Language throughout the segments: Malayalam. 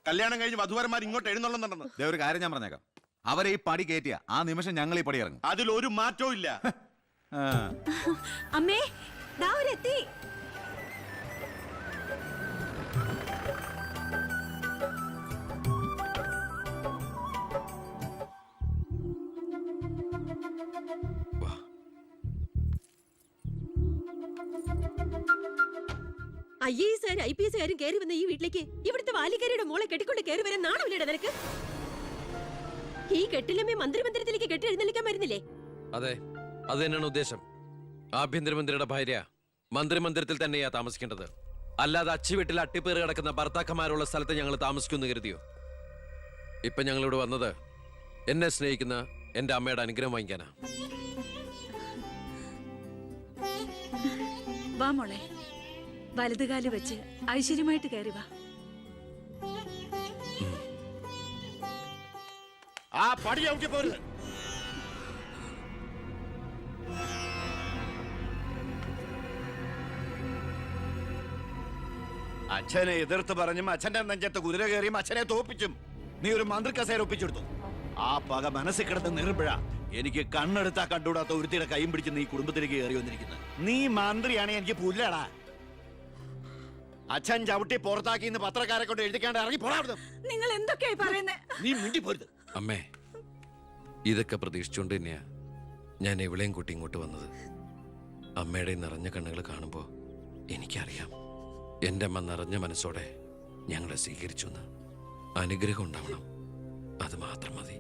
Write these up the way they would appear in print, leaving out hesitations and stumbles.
കല്യാണം കഴിഞ്ഞ് വധുവരന്മാർ ഇങ്ങോട്ട് എഴുന്നള്ളുന്നുണ്ടെന്ന്. ഒരു കാര്യം ഞാൻ പറഞ്ഞേക്കാം, അവരെ ഈ പടി കയറ്റിയ ആ നിമിഷം ഞങ്ങൾ ഈ പടി ഇറങ്ങും. അതിലൊരു മാറ്റവും ഇല്ല. അമ്മേ ദാ അവരെത്തി. IAS IPS കയറി വന്ന ഈ വീട്ടിലേക്ക് ഇവിടുത്തെ വാലിക്കാരിയുടെ മോളെ കെട്ടിക്കൊണ്ട് കയറി വരാൻ നാണമില്ലടാ നിനക്ക്? ഈ കെട്ടിലമ്മേ മന്ത്രിമന്ദിരത്തിലേക്ക് കെട്ടി എഴുന്നള്ളിക്കാൻ വരുന്നില്ലേ? അതെ, അത് തന്നെയാണ് ഉദ്ദേശം. ആഭ്യന്തരമന്ത്രിയുടെ ഭാര്യ മന്ത്രിമന്ദിരത്തിൽ തന്നെയാ താമസിക്കേണ്ടത്. അല്ലാതെ അച്ചുവീട്ടിൽ അട്ടിപ്പേറ് കിടക്കുന്ന ഭർത്താക്കന്മാരുള്ള സ്ഥലത്ത് ഞങ്ങൾ താമസിക്കുന്നു കരുതിയോ? ഇപ്പൊ ഞങ്ങളിവിടെ വന്നത് എന്നെ സ്നേഹിക്കുന്ന എന്റെ അമ്മയുടെ അനുഗ്രഹം വാങ്ങിക്കാനാ. വാ മോളെ, വലതുകാല് വെച്ച് ഐശ്വര്യമായിട്ട് കയറി വാ. ആ പടി ഔട്ടി പോരുത്. അച്ഛനെ എതിർത്ത് പറഞ്ഞും അച്ഛന്റെ നെഞ്ചത്ത് കുതിര കയറിയും അച്ഛനെ തോപ്പിച്ചും നീ ഒരു മന്ത്രി കസേര ഒപ്പിച്ചെടുത്തു. ആ പക മനസ്സിൽ കിടന്ന് നീറുമ്പോഴാ എനിക്ക് കണ്ണെടുത്താ കണ്ടുകൂടാത്ത ഒരുത്തിയുടെ കൈയും പിടിച്ച് നീ കുടുംബത്തിലേക്ക് കയറി വന്നിരിക്കുന്നത്. നീ മന്ത്രിയാണെങ്കിൽ എനിക്ക് പുല്ലടാ. അച്ഛൻ ചവിട്ടി പുറത്താക്കി ഇന്ന് പത്രക്കാരെ കൊണ്ട് എഴുതിക്കാണ്ട് ഇറങ്ങി പോടാ. നിങ്ങൾ എന്തൊക്കെയായി പറയുന്നേ? നീ മിണ്ടി പോരുത്. അമ്മേ, ഇതൊക്കെ പ്രതീക്ഷിച്ചുകൊണ്ട് തന്നെയാ ഞാൻ എവിടെയും കൂട്ടി ഇങ്ങോട്ട് വന്നത്. അമ്മയുടെ നിറഞ്ഞ കണ്ണുകൾ കാണുമ്പോൾ എനിക്കറിയാം എൻ്റെ അമ്മ നിറഞ്ഞ മനസ്സോടെ ഞങ്ങളെ സ്വീകരിച്ചു എന്ന്. അനുഗ്രഹം ഉണ്ടാവണം, അത് മാത്രം മതി.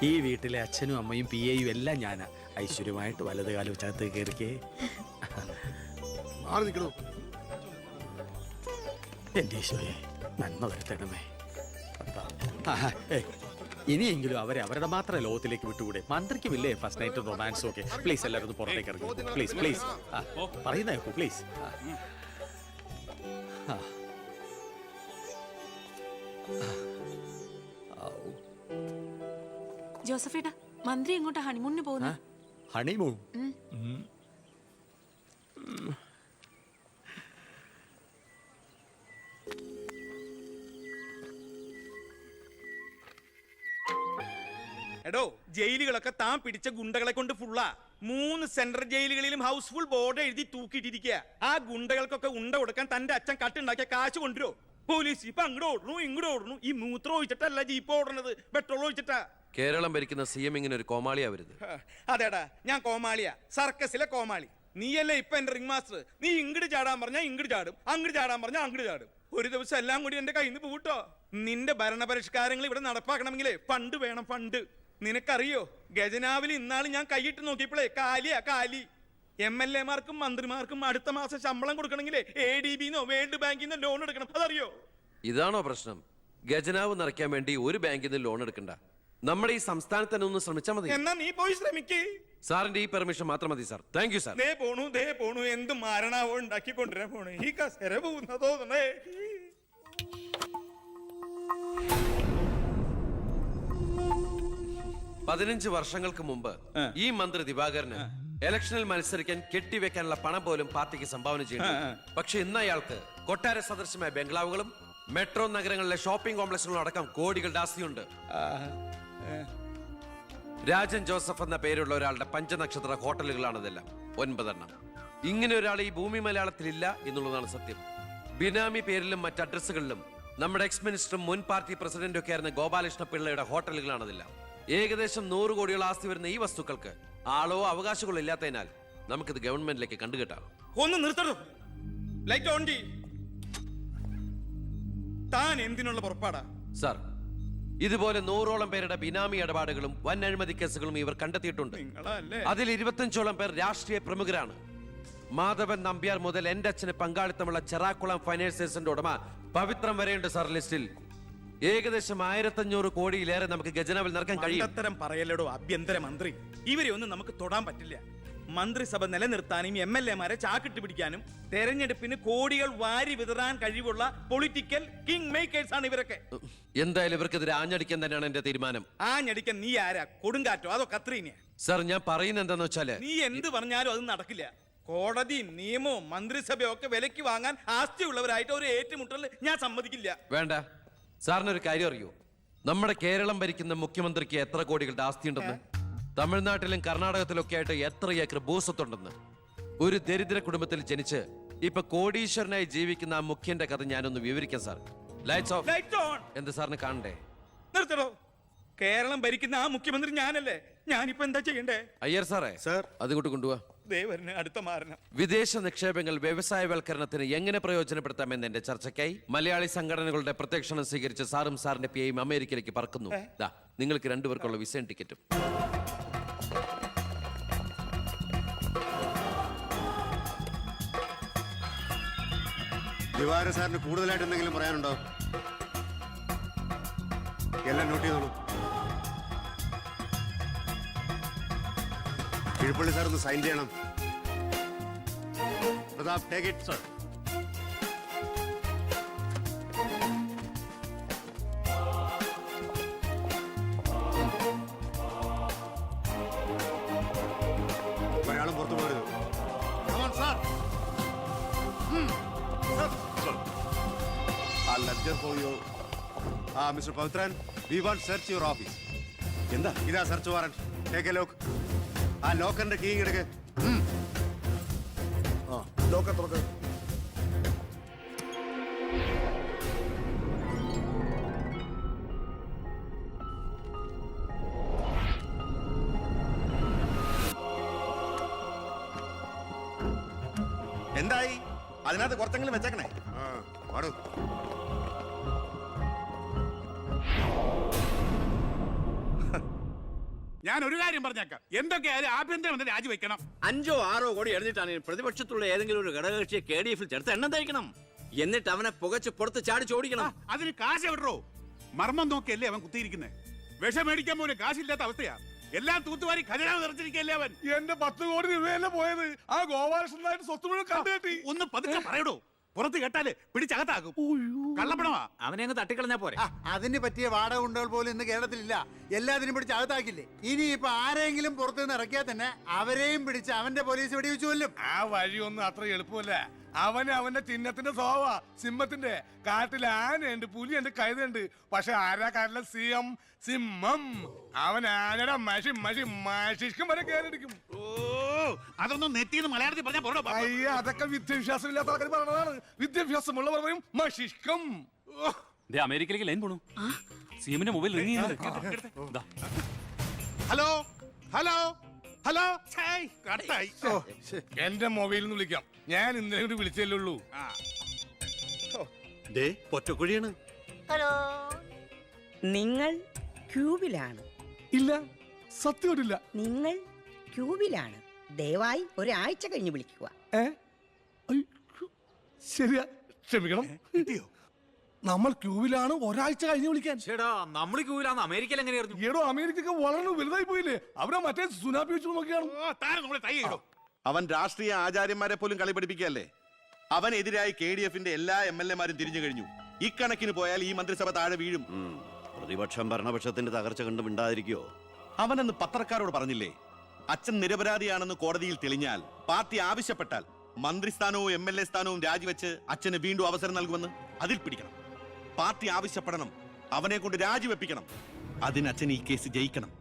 ഈ വീട്ടിലെ അച്ഛനും അമ്മയും PAയും എല്ലാം ഞാനാ. ഐശ്വര്യമായിട്ട് വലത് കാലം വെച്ചകത്ത് കയറിക്കേ. എന്റെ ഈശോയെ നന്മ വരുത്തണമേ. ഇനിയെങ്കിലും അവരെ അവരുടെ മാത്രം ലോകത്തിലേക്ക് വിട്ടുകൂടെ? മന്ത്രിക്കുമില്ലേ ഫസ്റ്റ് നൈറ്റ് റൊമാൻസും ഒക്കെ? പ്ലീസ് എല്ലാവരും ഒന്ന് പുറത്തേക്ക് ഇറങ്ങും. പ്ലീസ് പ്ലീസ് പറയുന്നേക്കൂ പ്ലീസ്. ജോസഫേട്ടാ, മന്ത്രി എങ്ങോട്ടാ ഹണിമൂണിന് പോകുന്നു? ഹണിമൂൺ? എടോ, ജയിലുകളൊക്കെ താൻ പിടിച്ച ഗുണ്ടകളെ കൊണ്ട് ഫുള്ളാ. 3 സെൻട്രൽ ജയിലുകളിലും ഹൗസ്ഫുൾ ബോർഡ് എഴുതി തൂക്കിയിട്ടിരിക്കുക. ആ ഗുണ്ടകൾക്കൊക്കെ ഉണ്ട കൊടുക്കാൻ തന്റെ അച്ഛൻ കട്ടുണ്ടാക്കിയ കാശ് കൊണ്ടുവരോ? പോലീസ് ഇപ്പൊ അങ്ങോട്ട് ഓടണു ഇങ്ങോട്ട് ഓടണു. ഈ മൂത്രം ഒഴിച്ചിട്ടല്ല ജീപ്പ് ഓടണത്, പെട്രോൾ ഒഴിച്ചിട്ടാ. കേരളം ഭരിക്കുന്ന CM ഇങ്ങനെ ഒരു കോമാളിയാ വരുത്. അതേടാ, ഞാൻ കോമാളിയാ, സർക്കസിലെ കോമാളി. നീയല്ലേ ഇപ്പൊ എന്റെ റിംഗ് മാസ്റ്റർ. നീ ഇങ്ങോട്ട് ചാടാൻ പറഞ്ഞാ ഇങ്ങോട്ട് ചാടും, അങ്ങോട്ട് ചാടാൻ പറഞ്ഞാ അങ്ങോട്ട് ചാടും. ഒരു ദിവസം എല്ലാം കൂടി എന്റെ കയ്യിൽ നിന്ന് പോട്ടോ. നിന്റെ ഭരണപരിഷ്കാരങ്ങൾ ഇവിടെ നടപ്പാക്കണമെങ്കിലേ ഫണ്ട് വേണം, ഫണ്ട്. നിനക്കറിയോ, ഖജനാവിൽ ഇന്നാള് ഞാൻ കൈയിട്ട് നോക്കിയപ്പോഴേ കാലിയാ കാലി. MLA-മാർക്കും മന്ത്രിമാർക്കും അടുത്ത മാസം ശമ്പളം കൊടുക്കണമെങ്കിലേ ADB-ന്നോ വേൾഡ് ബാങ്കിന്നോ ലോൺ എടുക്കണം. അതറിയോ? ഇതാണോ പ്രശ്നം? ഖജനാവ് നിറയ്ക്കാൻ വേണ്ടി ഒരു ബാങ്കിൽ നിന്ന് ലോൺ എടുക്കണ്ട. നമ്മുടെ ഈ സംസ്ഥാനത്ത് തന്നെ ഒന്ന് ശ്രമിച്ചാൽ മതി. എന്നാ നീ പോയി ശ്രമിക്കേ. സാറിന്റെ ഈ പെർമിഷൻ മാത്രം മതി സാർ. Thank you sir. ദേ പോണു എന്ത് മാരണാവോ ഉണ്ടാക്കി കൊണ്ടുവരാൻ പോണു. ഈ കസേര പോകുന്നതോ. 15 വർഷങ്ങൾക്ക് മുമ്പ് ഈ മന്ത്രി ദിവാകരന് ഇലക്ഷനിൽ മത്സരിക്കാൻ കെട്ടിവെക്കാനുള്ള പണം പോലും പാർട്ടിക്ക് സംഭാവന ചെയ്യുന്നു. പക്ഷെ ഇന്ന് അയാൾക്ക് കൊട്ടാര സദൃശമായ ബംഗ്ലാവുകളും മെട്രോ നഗരങ്ങളിലെ ഷോപ്പിംഗ് കോംപ്ലക്സുകളും അടക്കം കോടികളുടെ ആസ്തിയുണ്ട്. രാജൻ ജോസഫ് എന്ന പേരുള്ള ഒരാളുടെ പഞ്ചനക്ഷത്ര ഹോട്ടലുകളാണ് ഇതെല്ലാം, 9 എണ്ണം. ഇങ്ങനെ ഒരാൾ ഈ ഭൂമി മലയാളത്തിൽ ഇല്ല എന്നുള്ളതാണ് സത്യം. ബിനാമി പേരിലും മറ്റ് അഡ്രസ്സുകളിലും നമ്മുടെ എക്സ് മിനിസ്റ്ററും മുൻ പാർട്ടി പ്രസിഡന്റും ഒക്കെ ആയിരുന്ന ഗോപാലകൃഷ്ണ പിള്ളയുടെ ഹോട്ടലുകളാണിതെല്ലാം. ഏകദേശം 100 കോടിയോളം ആസ്തി വരുന്ന ഈ വസ്തുക്കൾക്ക് ആളോ അവകാശങ്ങളോ ഇല്ലാത്തതിനാൽ നമുക്കിത് ഗവൺമെന്റിലേക്ക് കണ്ടുകെട്ടാം. ഒന്ന് നിർത്തണോ? ലൈറ്റ് ഓൺ ചെയ്യ്. താൻ എന്തിനുള്ള പുറപ്പാടാ? സാർ, ഇതുപോലെ 100ഓളം പേരുടെ ബിനാമി ഇടപാടുകളും വൻ അഴിമതി കേസുകളും ഇവർ കണ്ടെത്തിയിട്ടുണ്ട്. അതിൽ 25ഓളം പേർ രാഷ്ട്രീയ പ്രമുഖരാണ്. മാധവൻ നമ്പ്യാർ മുതൽ എന്റെ അച്ഛന് പങ്കാളിത്തമുള്ള ചെറാക്കുളം ഫൈനാൻസേഴ്സിന്റെ ഉടമ പവിത്രം വരെയുണ്ട് സാർ ലിസ്റ്റിൽ. ഏകദേശം 1500 കോടിയിലേറെ നമുക്ക് ഖജനാവിൽ നിറക്കാൻ കഴിയും. അത്തരം പറയലടോ ആഭ്യന്തര മന്ത്രി. ഇവരെ ഒന്നും നമുക്ക് തൊടാൻ പറ്റില്ല. മന്ത്രിസഭ നിലനിർത്താനും MLA-മാരെ ചാക്കിട്ട് പിടിക്കാനും തെരഞ്ഞെടുപ്പിന് കോടികൾ വാരി വിതറാൻ കഴിവുള്ള പൊളിറ്റിക്കൽ കിങ് മേക്കേഴ്സ് ആണ് ഇവരൊക്കെ. എന്തായാലും ഇവർക്കെതിരെ ആഞ്ഞടിക്കാൻ തന്നെയാണ് എന്റെ തീരുമാനം. ആ ഞടിക്കാൻ നീ ആരാ? കൊടുങ്കാറ്റോ അതോ കത്രീനയാ? സാർ, ഞാൻ പറയുന്നത് എന്താന്ന് വെച്ചാല് നീ എന്ത് പറഞ്ഞാലും അത് നടക്കില്ല. കോടതിയും നിയമവും മന്ത്രിസഭയും ഒക്കെ വിലക്ക് വാങ്ങാൻ ആസ്തിയുള്ളവരായിട്ട് ഒരു ഏറ്റുമുട്ടൽ ഞാൻ സമ്മതിക്കില്ല. വേണ്ട. സാറിനൊരു കാര്യം അറിയൂ, നമ്മുടെ കേരളം ഭരിക്കുന്ന മുഖ്യമന്ത്രിക്ക് എത്ര കോടികളുടെ ആസ്തി ഉണ്ടെന്ന്, തമിഴ്നാട്ടിലും കർണാടകത്തിലൊക്കെ ആയിട്ട് എത്ര ഏക്കർ ഭൂസ്വത്തുണ്ടെന്ന്. ഒരു ദരിദ്ര കുടുംബത്തിൽ ജനിച്ച് ഇപ്പൊ കോടീശ്വരനായി ജീവിക്കുന്ന ആ മുഖ്യന്റെ കഥ ഞാനൊന്ന് വിവരിക്കാം sir. Lights of. Light on. എന്ത് സാറിന് കാണണ്ടേ? നിർത്തടോ. കേരളം ഭരിക്കുന്ന ആ മുഖ്യമന്ത്രി ഞാനല്ലേ? ഞാനിപ്പോ എന്താ ചെയ്യണ്ടേ? അയ്യർ സാറേ, സാർ. അതുകൊണ്ട് കൊണ്ടുപോവാ. ദേവരന് അടുത്ത മാരണം. വിദേശ നിക്ഷേപങ്ങൾ വ്യവസായവൽക്കരണത്തിന് എങ്ങനെ പ്രയോജനപ്പെടുത്താമെന്ന് എന്റെ ചർച്ചയ്ക്കായി മലയാളി സംഘടനകളുടെ പ്രത്യക്ഷണം സ്വീകരിച്ച് സാറും സാറിന്റെ പിയും അമേരിക്കയിലേക്ക് പറക്കുന്നു. ദാ, നിങ്ങൾക്ക് രണ്ടുപേർക്കുള്ള വിസയും ടിക്കറ്റും. ദിവാര സാറിന് കൂടുതലായിട്ട് എന്തെങ്കിലും പറയാനുണ്ടോ? എല്ലാം നോട്ട് ചെയ്തോളൂ. കിഴപ്പള്ളി സാർ ഒന്ന് സൈൻ ചെയ്യണം. Prathap, take it sir. ഒരാളും പുറത്തു പോകരുത്. Mister Pavithran, we want search your office. എന്താ ഇതാ search warrant. Take a lock. ആ ലോക്കറിന്റെ കീ എടുക്ക്. ലോക്കർ തുറക്ക്. എന്തായി? അതിനകത്ത് കുറച്ചെങ്കിലും വെച്ചേക്കണേ. പാടൂ. ഞാൻ ഒരു കാര്യം പറഞ്ഞേക്കാം, എന്തൊക്കെയായാലും ആഭ്യന്തരമന്ത്രി രാജിവെക്കണം. 5 or 6 കോടി എറിഞ്ഞിട്ടാണ് പ്രതിപക്ഷത്തുള്ള ഏതെങ്കിലും ഒരു ഘടകകക്ഷിയെ KDF ചേർത്ത് എണ്ണം തയ്ക്കണം. എന്നിട്ട് അവനെ പുകച്ച് പുറത്ത് ചാടി ചോടിക്കണം. അതിന് കാശ് എവിടോ? മർമ്മം നോക്കിയല്ലേ അവൻ കുത്തിയിരിക്കുന്നത്. വിഷം മേടിക്കാൻ പോലും കാശില്ലാത്ത അവസ്ഥയാ. എല്ലാം തൂത്തുവാരി ഖജനാവ് നിറച്ചിരിക്കല്ലേ അവൻ. എന്റെ 10 കോടി രൂപയല്ലേ പോയത്. ആ ഗോപാലകൃഷ്ണനായിട്ട് സ്വത്ത് മുഴുവൻ കണ്ടുകെട്ടി. ഒന്ന് പതുക്കെ പറയടോ, പുറത്ത് കേട്ടാല് പിടിച്ചകത്താകും. കള്ളപ്പണമാ. അവനെ അങ്ങ് തട്ടിക്കളഞ്ഞാ പോരെ. അതിന് പറ്റിയ വാടക ഉണ്ടകൾ പോലും ഇന്ന് കേരളത്തിലില്ല. എല്ലാത്തിനും പിടിച്ച് അകത്താക്കില്ലേ. ഇനി ഇപ്പൊ ആരെങ്കിലും പുറത്തുനിന്ന് ഇറക്കിയാൽ തന്നെ അവരെയും പിടിച്ച് അവന്റെ പോലീസ് വെടിവെച്ചു കൊല്ലും. ആ വഴിയൊന്നും അത്ര എളുപ്പമല്ല. അവന്റെ ചിഹ്നത്തിന്റെ സ്വഭാവ സിംഹത്തിന്റെ. കാട്ടിൽ ആനയുണ്ട്, പുലിയുണ്ട്, കഴുതുണ്ട്. പക്ഷെ ആരാ കാട്ടിലെ സിംഹം? സിംഹം. അവൻ ആനയുടെ മഷിക്കും വരെ കയറിയിരിക്കും. ഓ, അതൊന്നും നെറ്റിന്ന് മലയാളത്തിൽ പറഞ്ഞാൽ പോരോ. അയ്യ, അതൊക്കെ വിദ്യാഭ്യാസം ഇല്ലാത്ത ആൾക്കാർ പറഞ്ഞതാണ്. വിദ്യാഭ്യാസമുള്ളവർ പറയും മഷിക്കും. അമേരിക്കയിലേക്ക് ലൈൻ പോണു. സിഎമ്മിന്റെ മൊബൈൽ റിംഗ് ചെയ്യുന്നുണ്ട്. Hello hello hello. കട്ടായി. എന്റെ മൊബൈലിൽ നിന്ന് വിളിക്കാം. ഞാൻ ഇന്നലെ കൂടി വിളിച്ചല്ലേ ഉള്ളൂ. പൊറ്റക്കുഴിയാണ്. ഹലോ, നിങ്ങൾ ക്യൂബിലാണ്? ഇല്ല, സത്യമായിട്ടില്ല. നിങ്ങൾ ക്യൂബിലാണ്. ദയവായി ഒരാഴ്ച കഴിഞ്ഞ് വിളിക്കുക. ശരിയാ, ക്ഷമിക്കണം. കിട്ടിയോ? നമ്മൾ ക്യൂവിലാണ്, ഒരാഴ്ച കഴിഞ്ഞ് വിളിക്കാൻ. ചേടാ, നമ്മൾ ക്യൂവിലാന്ന് അമേരിക്കയിൽ എങ്ങനെ അറിഞ്ഞു? ഏടോ, അമേരിക്ക വളരെ വലുതായി പോയില്ലേ. അവരെ മറ്റേ സുനാപ്പി വെച്ചു നോക്കിയാണ്. അവൻ രാഷ്ട്രീയ ആചാര്യന്മാരെ പോലും കളി പഠിപ്പിക്കുകയല്ലേ. അവനെതിരായി KDF-ന്റെ എല്ലാ MLA-മാരും തിരിഞ്ഞു കഴിഞ്ഞു. ഇക്കണക്കിന് പോയാൽ ഈ മന്ത്രിസഭ താഴെ വീഴും. പ്രതിപക്ഷം ഭരണപക്ഷത്തിന്റെ തകർച്ച കണ്ട് മിണ്ടാതിരിക്കോ? അവനെന്ന് പത്രക്കാരോട് പറഞ്ഞില്ലേ, അച്ഛൻ നിരപരാധിയാണെന്ന് കോടതിയിൽ തെളിഞ്ഞാൽ പാർട്ടി ആവശ്യപ്പെട്ടാൽ മന്ത്രിസ്ഥാനവും MLA സ്ഥാനവും രാജിവെച്ച് അച്ഛന് വീണ്ടും അവസരം നൽകുമെന്ന്. അതിൽ പിടിക്കണം. പാർട്ടി ആവശ്യപ്പെടണം, അവനെ കൊണ്ട് രാജിവെപ്പിക്കണം. അതിന് അച്ഛൻ ഈ കേസ് ജയിക്കണം.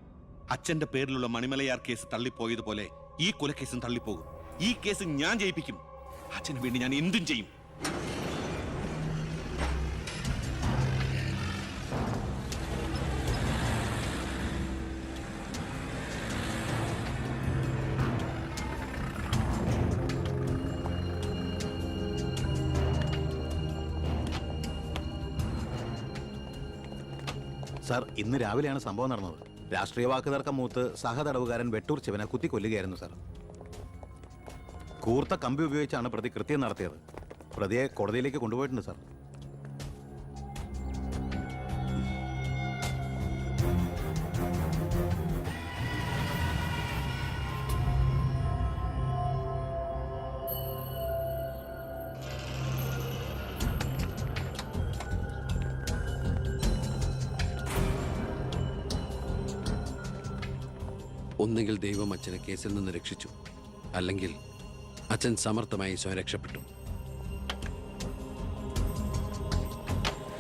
അച്ഛന്റെ പേരിലുള്ള മണിമലയാർ കേസ് തള്ളിപ്പോയതുപോലെ ഈ കൊലക്കേസും തള്ളിപ്പോകും. ഈ കേസ് ഞാൻ ജയിപ്പിക്കും. അച്ഛന് വേണ്ടി ഞാൻ എന്തും ചെയ്യും. സാർ, ഇന്ന് രാവിലെയാണ് സംഭവം നടന്നത്. രാഷ്ട്രീയ വാക്കുതർക്കം മൂത്ത് സഹതടവുകാരൻ വെട്ടൂർ ശിവനെ കുത്തിക്കൊല്ലുകയായിരുന്നു സാർ. കൂർത്ത കമ്പി ഉപയോഗിച്ചാണ് പ്രതി കൃത്യം നടത്തിയത്. പ്രതിയെ കോടതിയിലേക്ക് കൊണ്ടുപോയിട്ടുണ്ട് സാർ. ഒന്നുകിൽ ദൈവം അച്ഛനെ കേസിൽ നിന്ന് രക്ഷിച്ചു, അല്ലെങ്കിൽ അച്ഛൻ സമർത്ഥമായി സ്വയം രക്ഷപ്പെട്ടു.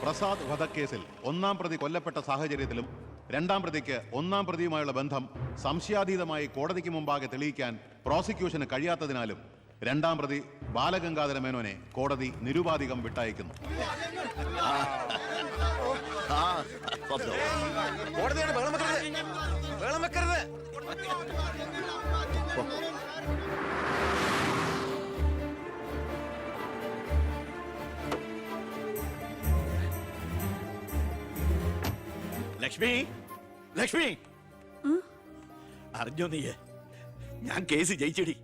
പ്രസാദ് വധക്കേസിൽ ഒന്നാം പ്രതി കൊല്ലപ്പെട്ട സാഹചര്യത്തിലും രണ്ടാം പ്രതിക്ക് ഒന്നാം പ്രതിയുമായുള്ള ബന്ധം സംശയാതീതമായി കോടതിക്ക് മുമ്പാകെ തെളിയിക്കാൻ പ്രോസിക്യൂഷന് കഴിയാത്തതിനാലും രണ്ടാം പ്രതി ബാലഗംഗാധര മേനോനെ കോടതി നിരുപാധികം വിട്ടയക്കുന്നു. കോടതിയാണ് ബഹളം വെക്കരുത്. ലക്ഷ്മി, ലക്ഷ്മി, അറിഞ്ഞോ നീ? ഞാൻ കേസ് ജയിച്ചടി.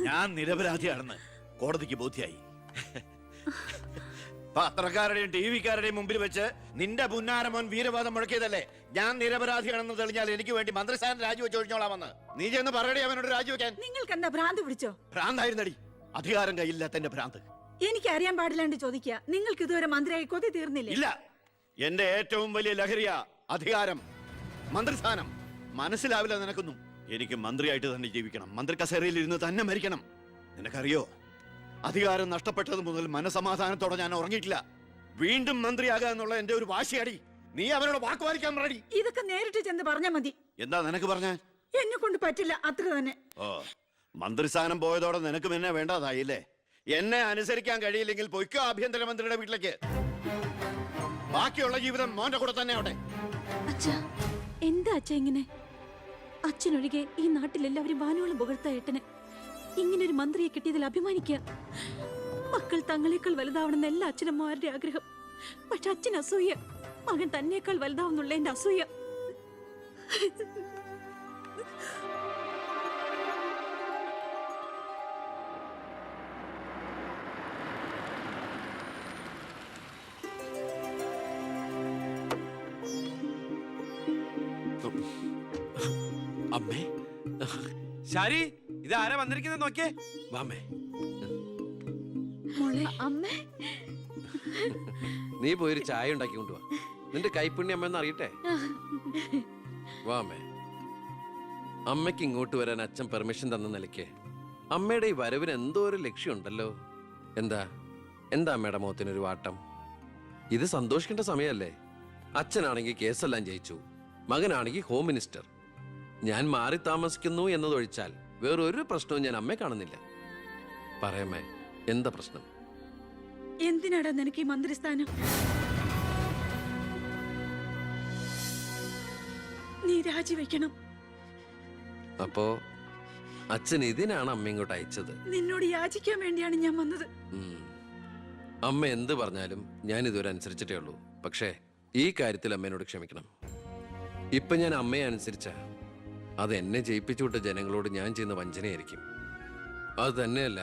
ഞാൻ നിരപരാധിയാണെന്ന് കോടതിക്ക് ബോധ്യായി. പത്രക്കാരുടെയും ടി വിക്കാരുടെയും മുമ്പിൽ വെച്ച് നിന്റെ പുന്നാരമോൻ വീരവാദം മുഴക്കിയതല്ലേ? ഞാൻ നിരപരാധിയാണെന്ന് തെളിഞ്ഞാൽ എനിക്ക് വേണ്ടി മന്ത്രിസ്ഥാനം രാജിവെച്ച് ഒഴിഞ്ഞോളാമെന്ന്. നീ ചെന്ന് പറയടി അവനോട് രാജിവെക്കാൻ. നിങ്ങൾക്ക് എന്താ ഭ്രാന്ത് പിടിച്ചോ? ഭ്രാന്തായിരുന്നടി, അധികാരം കയ്യില്ലാത്ത എന്റെ ഭ്രാന്ത്. എനിക്ക് അറിയാൻ പാടില്ലാണ്ട് ചോദിക്കുക, നിങ്ങൾക്ക് ഇതുവരെ മന്ത്രിയായി കൊതി തീർന്നില്ലേ? ഇല്ല, എന്റെ ഏറ്റവും വലിയ ലഹരിയാ അധികാരം, മന്ത്രിസ്ഥാനം. മനസ്സിലാവില്ല നിനക്കൊന്നും. എനിക്ക് മന്ത്രിയായിട്ട് തന്നെ ജീവിക്കണം, മന്ത്രി കസേരയിൽ ഇരുന്ന് തന്നെ മരിക്കണം. നിനക്കറിയോ, അധികാരം നഷ്ടപ്പെട്ടത് മുതൽ മനസമാധാനത്തോടെ ഞാൻ ഉറങ്ങിയിട്ടില്ല. വീണ്ടും മന്ത്രിയാകുക എന്നുള്ള എന്റെ ഒരു വാശിയാടി. നീ അവനോട് വാക്ക് പാലിക്കാൻ പറയടി. ഇതൊക്കെ നേരിട്ട് ചെന്ന് പറഞ്ഞാ മതി. എന്താ നിനക്ക് പറഞ്ഞ? എന്നെ കൊണ്ട് പറ്റില്ല, അത്ര തന്നെ. ഓ, മന്ത്രിസ്ഥാനം പോയതോടെ നിനക്ക് എന്നെ വേണ്ടതായില്ലേ? എന്നെ അനുസരിക്കാൻ കഴിയില്ലെങ്കിൽ പൊയ്ക്കോ ആഭ്യന്തരമന്ത്രിയുടെ വീട്ടിലേക്ക്. ബാക്കിയുള്ള ജീവിതം മോന്റെ കൂടെ തന്നെ അവിടെ. അച്ഛാ, എന്താ അച്ഛാ ഇങ്ങനെ? അച്ഛനൊഴികെ ഈ നാട്ടിലെല്ലാവരും വാനോളം പുകഴ്ത്ത ഏട്ടന് ഇങ്ങനെ ഒരു മന്ത്രിയെ കിട്ടിയതിൽ അഭിമാനിക്കുക. മക്കൾ തങ്ങളെക്കാൾ വലുതാവണമെന്ന് എല്ലാ അച്ഛനമ്മമാരുടെ ആഗ്രഹം. പക്ഷെ അച്ഛൻ അസൂയ, മകൻ തന്നേക്കാൾ വലുതാവുന്നുള്ള എന്റെ അസൂയ. അമ്മേ, ശാരി, ഇത് ആരാ വന്നിരിക്കുന്നത് നോക്കിയേ. വാമേ, അമ്മേ, നീ പോയൊരു ചായ ഉണ്ടാക്കി കൊണ്ടുവാ. നിന്റെ കൈപ്പുണ്യം അമ്മ അറിയട്ടെ. വാമേ, അമ്മയ്ക്ക് ഇങ്ങോട്ട് വരാൻ അച്ഛൻ പെർമിഷൻ തന്ന നിലയ്ക്ക് അമ്മയുടെ ഈ വരവിന് എന്തോ ഒരു ലക്ഷ്യമുണ്ടല്ലോ. എന്താ എന്താ അമ്മയുടെ മുഖത്തിനൊരു വാട്ടം? ഇത് സന്തോഷിക്കേണ്ട സമയമല്ലേ? അച്ഛനാണെങ്കിൽ കേസെല്ലാം ജയിച്ചു, മകനാണെങ്കിൽ ഹോം മിനിസ്റ്റർ. ഞാൻ മാറി താമസിക്കുന്നു എന്നതൊഴിച്ചാൽ വേറൊരു പ്രശ്നവും ഞാൻ അമ്മയെ കാണുന്നില്ല. പറയമ്മേ, എന്താ പ്രശ്നം? എന്തിനാടാ നിനക്ക് ഈ മന്ത്രിസ്ഥാനം? നീ രാജിവെക്കണം. അപ്പോ അച്ഛൻ ഇതിനാണ് അമ്മ ഇങ്ങോട്ട് അയച്ചത്? നിന്നോട് യാചിക്കാൻ വേണ്ടിയാണ് ഞാൻ വന്നത്. അമ്മ എന്ത് പറഞ്ഞാലും ഞാൻ ഇതുവരെ അനുസരിച്ചിട്ടേ ഉള്ളൂ. പക്ഷേ ഈ കാര്യത്തിൽ അമ്മേനോട് ക്ഷമിക്കണം. ഇപ്പൊ ഞാൻ അമ്മയെ അനുസരിച്ച അത് എന്നെ ജയിപ്പിച്ചു വിട്ട ജനങ്ങളോട് ഞാൻ ചെയ്യുന്ന വഞ്ചനയായിരിക്കും. അത് തന്നെയല്ല,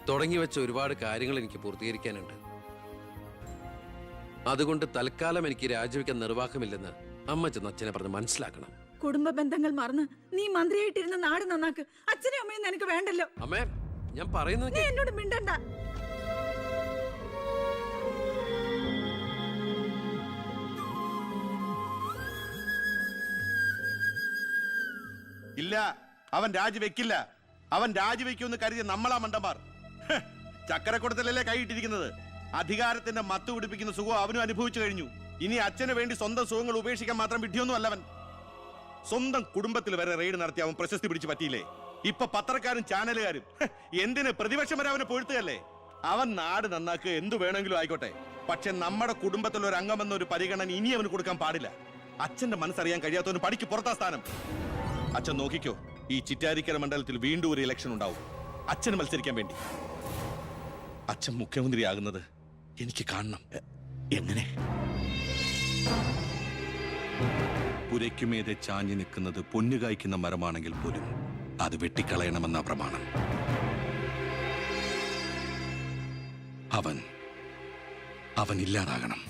തുടങ്ങി വെച്ച ഒരുപാട് കാര്യങ്ങൾ എനിക്ക് പൂർത്തീകരിക്കാനുണ്ട്. അതുകൊണ്ട് തൽക്കാലം എനിക്ക് രാജിവെക്കാൻ നിർവാഹമില്ലെന്ന് അമ്മ ചെന്ന് അച്ഛനെ പറഞ്ഞ് മനസ്സിലാക്കണം. കുടുംബ ബന്ധങ്ങൾ മറന്ന് നീ മന്ത്രിയായിട്ടിരുന്ന നാട് നന്നാക്ക്. അച്ഛനും അമ്മയും നിനക്ക് വേണ്ടല്ലോ. അമ്മേ, ഞാൻ പറയുന്നത് നീ എന്നോട് മിണ്ടണ്ട. ഇല്ല, അവൻ രാജിവെക്കില്ല. അവൻ രാജിവെക്കുമെന്ന് കരുതിയ നമ്മളാ മണ്ടന്മാർ. ചക്കരക്കുടത്തിലല്ലേ കൈയിട്ടിരിക്കുന്നത്. അധികാരത്തിന്റെ മത്ത് പിടിപ്പിക്കുന്ന സുഖം അവനും അനുഭവിച്ചു കഴിഞ്ഞു. ഇനി അച്ഛന് വേണ്ടി സ്വന്തം സുഖങ്ങൾ ഉപേക്ഷിക്കാൻ മാത്രം വിഡ്ഢിയൊന്നും അല്ലവൻ. സ്വന്തം കുടുംബത്തിൽ വരെ റെയ്ഡ് നടത്തി അവൻ പ്രശസ്തി പിടിച്ചു പറ്റിയില്ലേ? ഇപ്പൊ പത്രക്കാരും ചാനലുകാരും എന്തിന് പ്രതിപക്ഷം വരെ അവനെ പൊഴുത്തുകയല്ലേ? അവൻ നാട് നന്നാക്കുക എന്തു വേണമെങ്കിലും ആയിക്കോട്ടെ, പക്ഷെ നമ്മുടെ കുടുംബത്തിലെ ഒരു അംഗമെന്നൊരു പരിഗണന ഇനി അവന് കൊടുക്കാൻ പാടില്ല. അച്ഛന്റെ മനസ്സറിയാൻ കഴിയാത്തവന് പടിക്ക് പുറത്താ സ്ഥാനം. അച്ഛൻ നോക്കിക്കോ, ഈ ചിറ്റാരിക്കര മണ്ഡലത്തിൽ വീണ്ടും ഒരു ഇലക്ഷൻ ഉണ്ടാവും അച്ഛന് മത്സരിക്കാൻ വേണ്ടി. അച്ഛൻ മുഖ്യമന്ത്രിയാകുന്നത് എനിക്ക് കാണണം. എങ്ങനെ? പുരയ്ക്കുമേതെ ചാഞ്ഞു നിൽക്കുന്നത് പൊന്നുകായ്ക്കുന്ന മരമാണെങ്കിൽ പോലും അത് വെട്ടിക്കളയണമെന്ന പ്രമാണം. അവൻ ഇല്ലാതാകണം.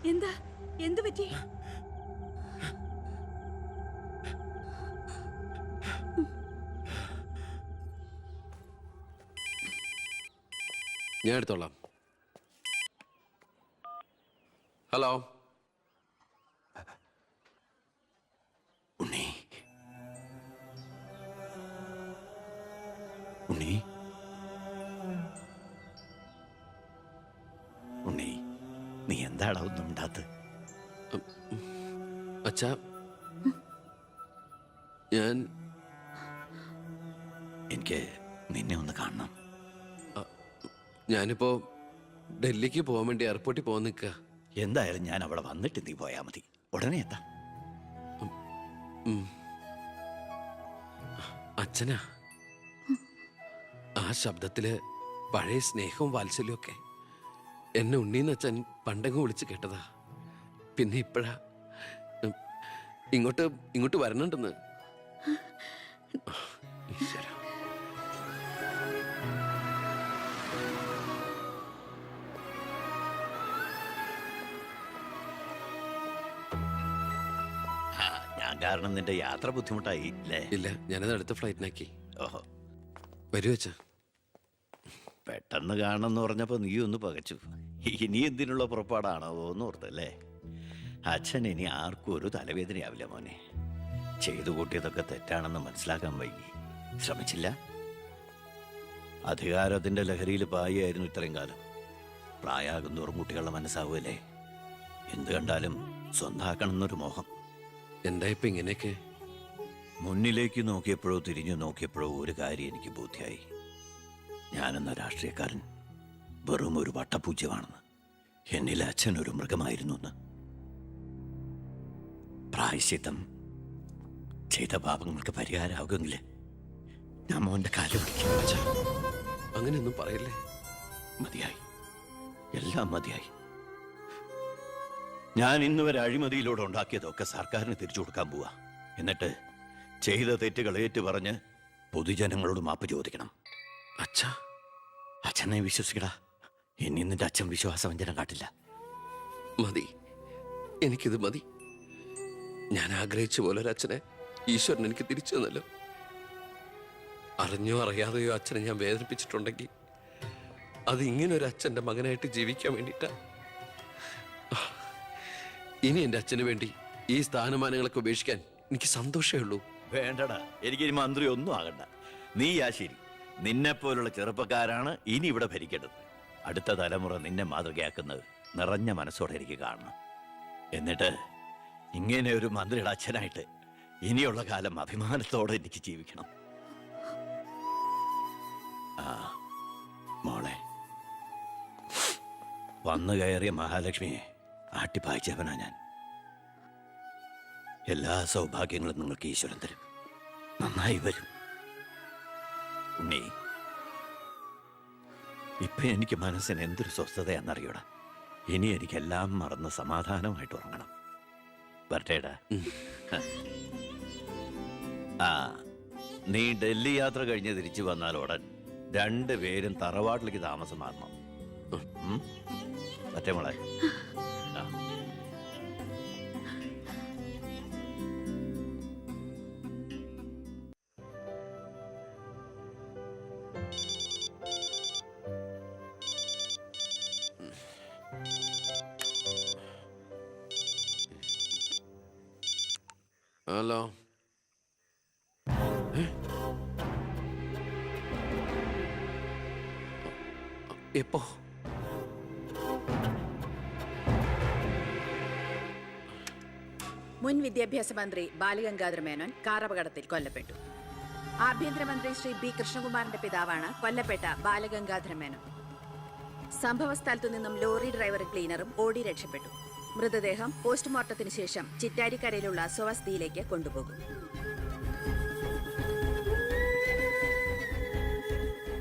എന്താ എന്തു പറ്റി? ഞാൻ എടുത്തോളാം. ഹലോ ഉണ്ണി, ഉണ്ണി, ഉണ്ണി, നീ എന്താടാ ഒന്നും ഉണ്ടാത്ത്? അച്ഛാ, ഞാൻ എനിക്ക് നിന്നെ ഒന്ന് കാണണം. ഞാനിപ്പോ ഡൽഹിക്ക് പോകാൻ വേണ്ടി എയർപോർട്ടിൽ പോകാൻ നിൽക്കുക. എന്തായാലും ഞാൻ അവിടെ വന്നിട്ട് നീ പോയാ മതി. ഉടനെ എത്താം. അച്ഛനാ, ആ ശബ്ദത്തില് പഴയ സ്നേഹവും വാത്സല്യവും ഒക്കെ എന്നെ ഉണ്ണീന്ന് അച്ഛൻ പണ്ടെങ്ങും വിളിച്ച് കേട്ടതാ. പിന്നെ ഇപ്പോഴാ ഇങ്ങോട്ട് വരണുണ്ടെന്ന്. ഈശ്വര, ഞാൻ കാരണം നിന്റെ യാത്ര ബുദ്ധിമുട്ടായി അല്ലേ? ഇല്ല, ഞാനത് അടുത്ത ഫ്ലൈറ്റിനാക്കി. ഓഹോ, വരൂ അച്ഛാ. പെട്ടെന്ന് കാണണമെന്ന് പറഞ്ഞപ്പോ നീ ഒന്ന് പകച്ചു. ഇനി എന്തിനുള്ള പുറപ്പാടാണോ എന്ന് ഓർത്തല്ലേ? അച്ഛൻ ഇനി ആർക്കും ഒരു തലവേദനയാവില്ല മോനെ. ചെയ്തു കൂട്ടിയതൊക്കെ തെറ്റാണെന്ന് മനസ്സിലാക്കാൻ വൈകി. ശ്രമിച്ചില്ല. അധികാരത്തിന്റെ ലഹരിയിൽ പായായിരുന്നു ഇത്രയും കാലം. പ്രായമാകുന്നോറും കുട്ടികളുടെ മനസ്സാവുമല്ലേ? എന്ത് കണ്ടാലും സ്വന്താക്കണമെന്നൊരു മോഹം. എന്താ ഇപ്പൊ ഇങ്ങനെയൊക്കെ? മുന്നിലേക്ക് നോക്കിയപ്പോഴോ തിരിഞ്ഞു നോക്കിയപ്പോഴോ ഒരു കാര്യം എനിക്ക് ബോധ്യായി. ഞാനെന്ന രാഷ്ട്രീയക്കാരൻ വെറും ഒരു വട്ടപൂജ്യമാണെന്ന്. എന്നിലെ അച്ഛൻ ഒരു മൃഗമായിരുന്നു എന്ന്. പ്രായശ്ചിത്തം ചെയ്ത പാപങ്ങൾക്ക് പരിഹാരമാകുമെങ്കിൽ ഞാൻ മോന്റെ കാലം പിടിക്കും. അങ്ങനെയൊന്നും പറയല്ലേ. മതിയായി, എല്ലാം മതിയായി. ഞാൻ ഇന്നുവരെ അഴിമതിയിലൂടെ ഉണ്ടാക്കിയതൊക്കെ സർക്കാരിന് തിരിച്ചു കൊടുക്കാൻ പോവാ. എന്നിട്ട് ചെയ്ത തെറ്റുകൾ ഏറ്റുപറഞ്ഞ് പൊതുജനങ്ങളോട് മാപ്പ് ചോദിക്കണം. അച്ഛാ, അച്ഛനെ വിശ്വസിക്കടാ. ഇനി നിന്റെ അച്ഛൻ വിശ്വാസവഞ്ചനം കാട്ടില്ല. മതി, എനിക്കിത് മതി. ഞാൻ ആഗ്രഹിച്ച പോലെ ഒരു അച്ഛനെ ഈശ്വരൻ എനിക്ക് തിരിച്ചു തന്നല്ലോ. അറിഞ്ഞോ അറിയാതെയോ അച്ഛനെ ഞാൻ വേദനിപ്പിച്ചിട്ടുണ്ടെങ്കിൽ അത് ഇങ്ങനൊരു അച്ഛൻ്റെ മകനായിട്ട് ജീവിക്കാൻ വേണ്ടിയിട്ടാ. ഇനി എൻ്റെ അച്ഛന് വേണ്ടി ഈ സ്ഥാനമാനങ്ങളൊക്കെ ഉപേക്ഷിക്കാൻ എനിക്ക് സന്തോഷമേ ഉള്ളൂ. വേണ്ടടാ, എനിക്കിനി മന്ത്രി ഒന്നും ആകണ്ട. നീ ശരി, നിന്നെപ്പോലുള്ള ചെറുപ്പക്കാരാണ് ഇനി ഇവിടെ ഭരിക്കേണ്ടത്. അടുത്ത തലമുറ നിന്നെ മാതൃകയാക്കുന്നത് നിറഞ്ഞ മനസ്സോടെ എനിക്ക് കാണണം. എന്നിട്ട് ഇങ്ങനെ ഒരു മന്ത്രിയുടെ അച്ഛനായിട്ട് ഇനിയുള്ള കാലം അഭിമാനത്തോടെ എനിക്ക് ജീവിക്കണം. ആ മോളെ, വന്നു കയറിയ മഹാലക്ഷ്മിയെ ആട്ടിപ്പായിച്ചവനാ ഞാൻ. എല്ലാ സൗഭാഗ്യങ്ങളും നിങ്ങൾക്ക് ഈശ്വരൻ തരും. നന്നായി വരും. ഉണ്ണി, ഇപ്പൊ എനിക്ക് മനസ്സിന് എന്തൊരു സ്വസ്ഥതയാണെന്നറിയൂടാ. ഇനി എനിക്കെല്ലാം മറന്ന് സമാധാനമായിട്ട് ഉറങ്ങണം. വരട്ടേടാ. ആ, നീ ഡൽഹി യാത്ര കഴിഞ്ഞ് തിരിച്ചു വന്നാൽ ഉടൻ 2 പേരും തറവാട്ടിലേക്ക് താമസം മാറണം. മറ്റേ മോളെ. ഹലോ, എപ്പോ? മുൻ വിദ്യാഭ്യാസ മന്ത്രി ബാലഗംഗാധര മേനോൻ കാർ അപകടത്തിൽ കൊല്ലപ്പെട്ടു. ആഭ്യന്തരമന്ത്രി ശ്രീ ബി കൃഷ്ണകുമാറിന്റെ പിതാവാണ് കൊല്ലപ്പെട്ട ബാലഗംഗാധര മേനോൻ. സംഭവ സ്ഥലത്തു നിന്നും ലോറി ഡ്രൈവർ ക്ലീനറും ഓടി രക്ഷപ്പെട്ടു. മൃതദേഹം പോസ്റ്റ്മോർട്ടത്തിന് ശേഷം ചിറ്റാരിക്കരയിലുള്ള സ്വവസതിയിലേക്ക് കൊണ്ടുപോകും.